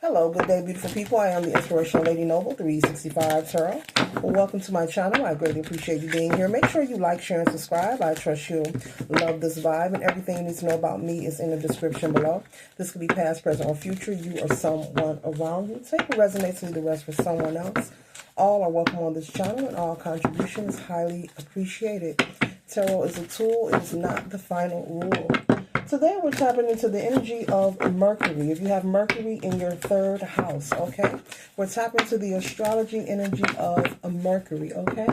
Hello, good day, beautiful people. I am the Inspirational Lady Noble, 365 Tarot. Well, welcome to my channel. I greatly appreciate you being here. Make sure you like, share, and subscribe. I trust you'll love this vibe, and everything you need to know about me is in the description below. This could be past, present, or future. You or someone around you. Take what resonates and leave the rest for someone else. All are welcome on this channel, and all contributions highly appreciated. Tarot is a tool. It is not the final rule. Today we're tapping into the energy of Mercury. If you have Mercury in your third house, okay? We're tapping into the astrology energy of Mercury, okay?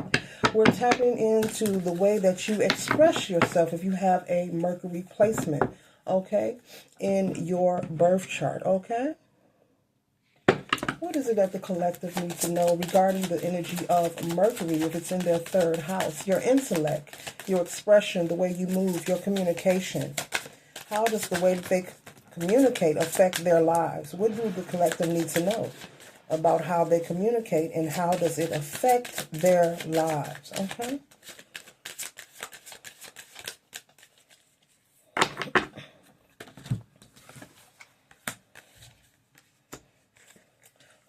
We're tapping into the way that you express yourself if you have a Mercury placement, okay? In your birth chart, okay? What is it that the collective needs to know regarding the energy of Mercury if it's in their third house? Your intellect, your expression, the way you move, your communication. How does the way that they communicate affect their lives? What do the collective need to know about how they communicate and how does it affect their lives? Okay.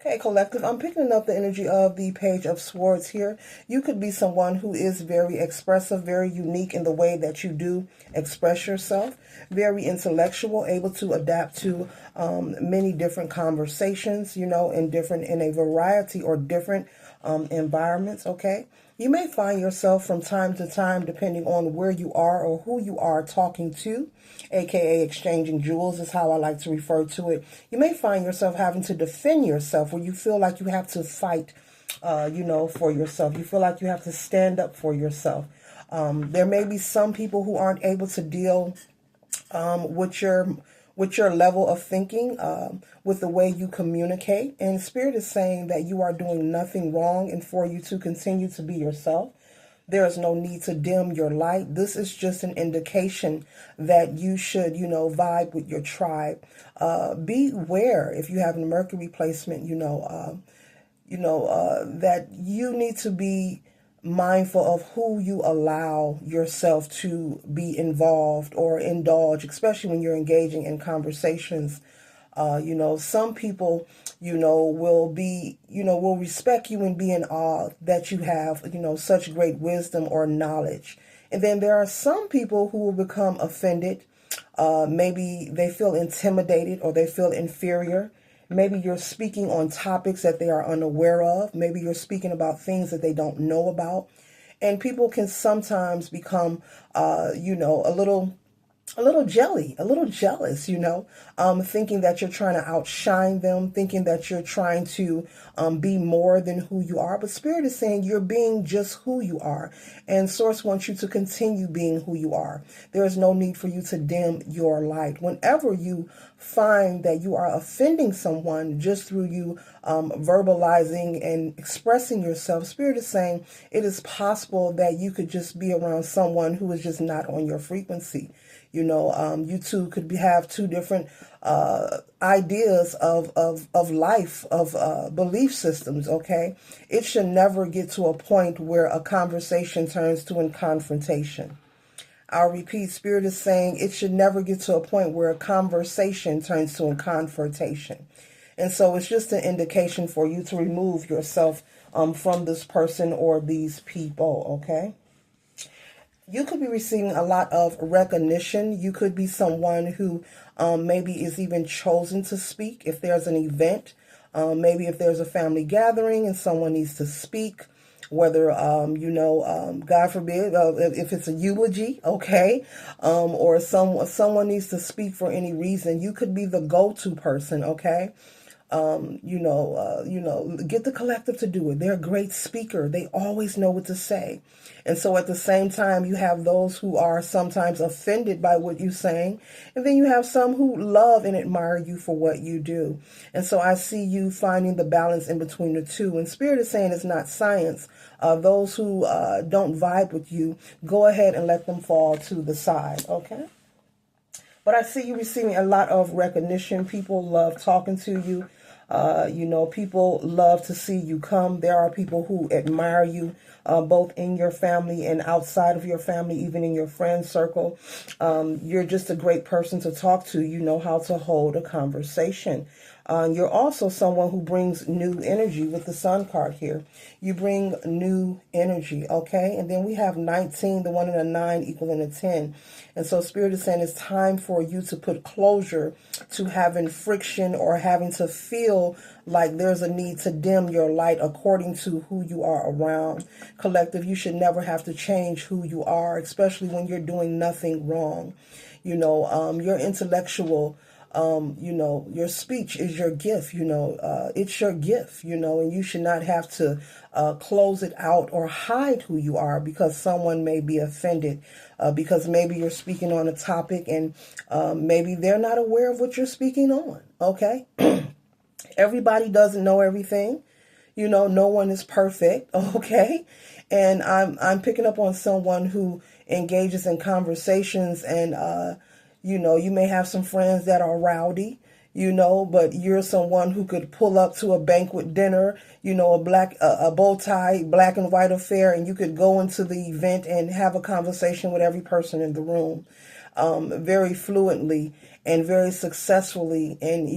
Okay, collective, I'm picking up the energy of the Page of Swords here. You could be someone who is very expressive, very unique in the way that you do express yourself, very intellectual, able to adapt to many different conversations, you know, in a variety or different environments, okay? You may find yourself from time to time, depending on where you are or who you are talking to, aka exchanging jewels is how I like to refer to it. You may find yourself having to defend yourself where you feel like you have to fight, you know, for yourself. You feel like you have to stand up for yourself. There may be some people who aren't able to deal with your level of thinking, with the way you communicate. And Spirit is saying that you are doing nothing wrong and for you to continue to be yourself. There is no need to dim your light. This is just an indication that you should, you know, vibe with your tribe. Beware if you have a Mercury placement, that you need to be mindful of who you allow yourself to be involved or indulge, especially when you're engaging in conversations. Some people, will respect you and be in awe that you have, such great wisdom or knowledge. And then there are some people who will become offended. Maybe they feel intimidated or they feel inferior. Maybe you're speaking on topics that they are unaware of. Maybe you're speaking about things that they don't know about. And people can sometimes become, a little jealous, thinking that you're trying to outshine them, thinking that you're trying to be more than who you are. But Spirit is saying you're being just who you are. And Source wants you to continue being who you are. There is no need for you to dim your light. Whenever you find that you are offending someone just through you verbalizing and expressing yourself, Spirit is saying it is possible that you could just be around someone who is just not on your frequency. You two could have two different ideas of life, of belief systems, okay? It should never get to a point where a conversation turns to a confrontation. I'll repeat, Spirit is saying it should never get to a point where a conversation turns to a confrontation. And so it's just an indication for you to remove yourself from this person or these people, okay? You could be receiving a lot of recognition. You could be someone who maybe is even chosen to speak if there's an event. Maybe if there's a family gathering and someone needs to speak, whether, God forbid, if it's a eulogy, okay, or someone needs to speak for any reason. You could be the go-to person, okay? Get the collective to do it. They're a great speaker. They always know what to say. And so at the same time, you have those who are sometimes offended by what you're saying. And then you have some who love and admire you for what you do. And so I see you finding the balance in between the two. And Spirit is saying it's not science. Those who don't vibe with you, go ahead and let them fall to the side. Okay? But I see you receiving a lot of recognition. People love talking to you. People love to see you come. There are people who admire you both in your family and outside of your family, even in your friend circle. You're just a great person to talk to. You know how to hold a conversation. You're also someone who brings new energy with the Sun card here. You bring new energy, okay? And then we have 19, the 1 and a 9 equaling a 10. And so Spirit is saying it's time for you to put closure to having friction or having to feel like there's a need to dim your light according to who you are around. Collective, you should never have to change who you are, especially when you're doing nothing wrong. Your intellectual your speech is your gift, it's your gift, and you should not have to close it out or hide who you are because someone may be offended, because maybe you're speaking on a topic and maybe they're not aware of what you're speaking on, okay? Everybody doesn't know everything. No one is perfect, okay? And I'm picking up on someone who engages in conversations and you may have some friends that are rowdy, but you're someone who could pull up to a banquet dinner, a bow tie, black and white affair, and you could go into the event and have a conversation with every person in the room, very fluently and very successfully. And,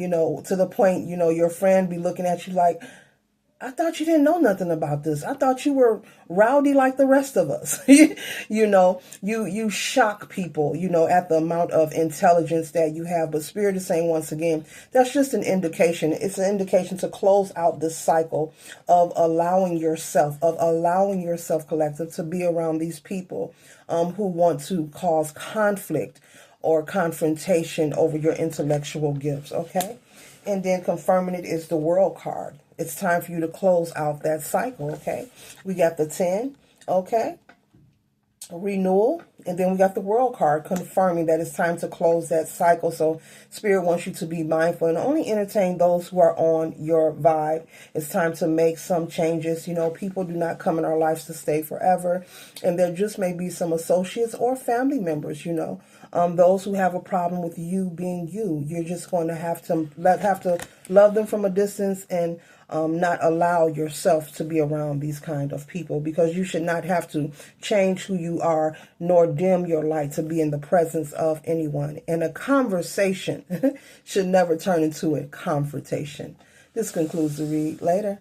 to the point, your friend be looking at you like, I thought you didn't know nothing about this. I thought you were rowdy like the rest of us. You shock people, at the amount of intelligence that you have. But Spirit is saying once again, that's just an indication. It's an indication to close out this cycle of allowing yourself, collective, to be around these people who want to cause conflict or confrontation over your intellectual gifts, okay? And then confirming it is the World card. It's time for you to close out that cycle, okay? We got the 10, okay? Renewal. And then we got the World card confirming that it's time to close that cycle. So Spirit wants you to be mindful and only entertain those who are on your vibe. It's time to make some changes. People do not come in our lives to stay forever. And there just may be some associates or family members, those who have a problem with you being you. You're just going to have to love them from a distance and not allow yourself to be around these kind of people, because you should not have to change who you are nor dim your light to be in the presence of anyone. And a conversation should never turn into a confrontation. This concludes the read. Later.